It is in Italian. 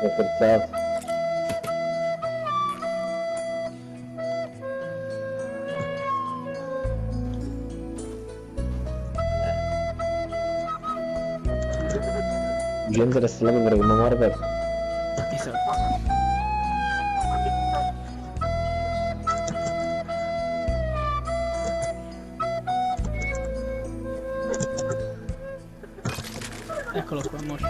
è forzato. Gente resta là perché mi muore. Esatto. Eccolo qua, morto.